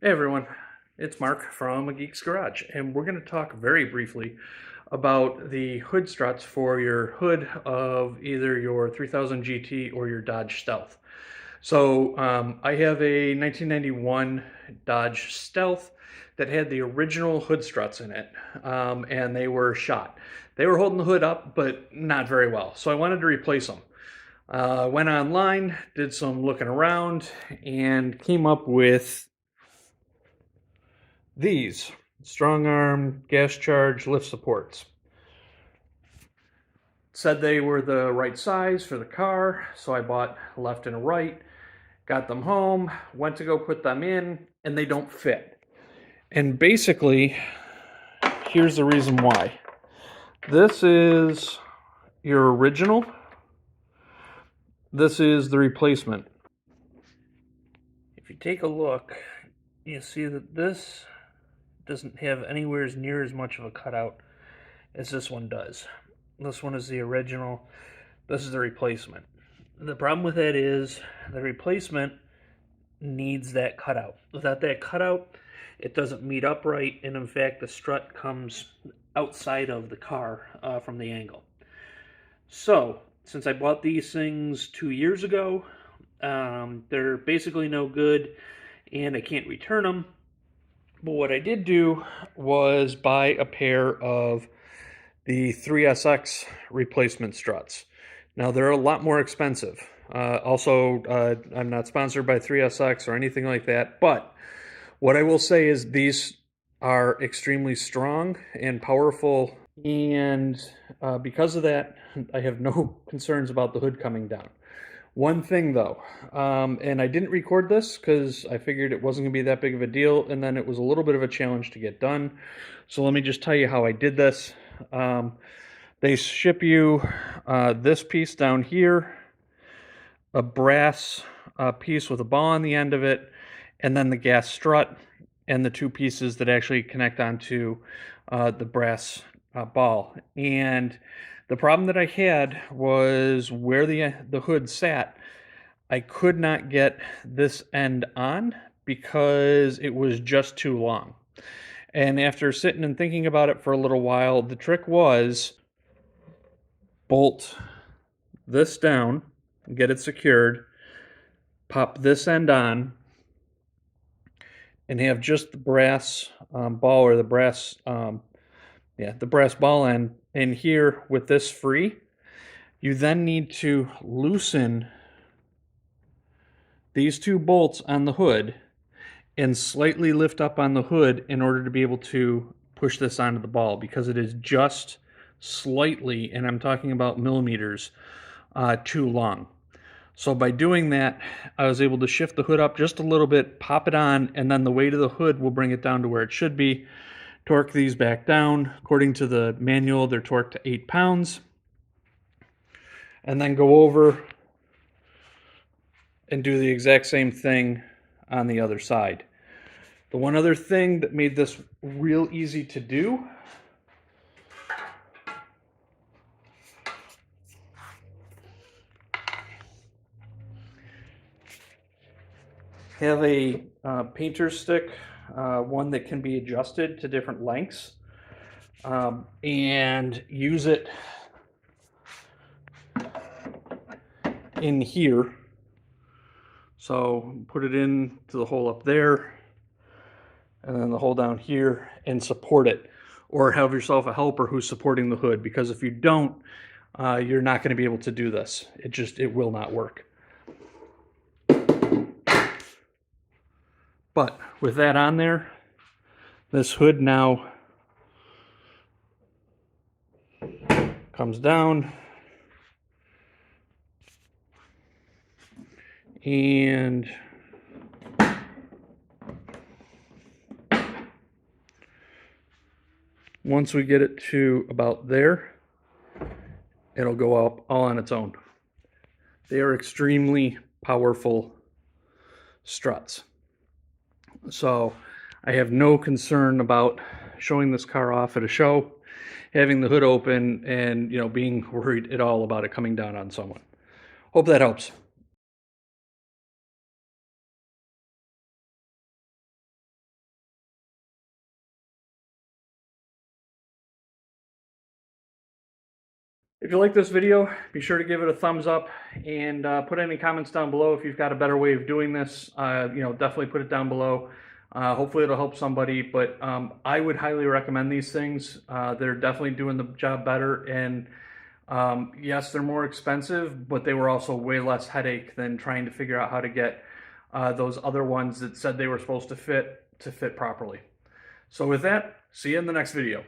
Hey everyone, it's Mark from A Geek's Garage, and we're going to talk very briefly about the hood struts for your hood of either your 3000 GT or your Dodge Stealth. I have a 1991 Dodge Stealth that had the original hood struts in it, and they were shot. They were holding the hood up, but not very well, so I wanted to replace them. Went online, did some looking around, and came up with these strong arm gas charge lift supports. Said they were the right size for the car, so I bought left and right, got them home, went to go put them in, and they don't fit. And basically, here's the reason why. This is your original. This is the replacement. If you take a look, you see that this doesn't have anywhere near as much of a cutout as this one does. This one is the original. This is the replacement. The problem with that is the replacement needs that cutout. Without that cutout, it doesn't meet up right, and in fact, the strut comes outside of the car from the angle. So, since I bought these things 2 years ago, they're basically no good, and I can't return them. But what I did do was buy a pair of the 3SX replacement struts. Now, they're a lot more expensive. I'm not sponsored by 3SX or anything like that, but what I will say is these are extremely strong and powerful, and because of that, I have no concerns about the hood coming down. One thing though, and I didn't record this because I figured it wasn't going to be that big of a deal, and then it was a little bit of a challenge to get done. So let me just tell you how I did this. They ship you this piece down here, a brass piece with a ball on the end of it, and then the gas strut, and the two pieces that actually connect onto the brass ball. And the problem that I had was where the hood sat. I could not get this end on because it was just too long. And after sitting and thinking about it for a little while, the trick was bolt this down, get it secured, pop this end on, and have just the brass ball, or the brass, the brass ball end in here with this free. You then need to loosen these two bolts on the hood and slightly lift up on the hood in order to be able to push this onto the ball, because it is just slightly, and I'm talking about millimeters, too long. So by doing that, I was able to shift the hood up just a little bit, pop it on, and then the weight of the hood will bring it down to where it should be. Torque these back down. According to the manual, they're torqued to 8 pounds. And then go over and do the exact same thing on the other side. The one other thing that made this real easy to do have a painter stick, one that can be adjusted to different lengths, and use it in here. So put it in to the hole up there, and then the hole down here, and support it, or have yourself a helper who's supporting the hood, because if you don't, you're not going to be able to do this. It will not work. But with that on there, this hood now comes down, and once we get it to about there, it'll go up all on its own. They are extremely powerful struts. So I have no concern about showing this car off at a show, having the hood open, and being worried at all about it coming down on someone. Hope that helps. If you like this video, be sure to give it a thumbs up and put any comments down below if you've got a better way of doing this. Definitely put it down below. Hopefully it'll help somebody, but I would highly recommend these things. They're definitely doing the job better, and yes, they're more expensive, but they were also way less headache than trying to figure out how to get those other ones that said they were supposed to fit properly. So with that, see you in the next video.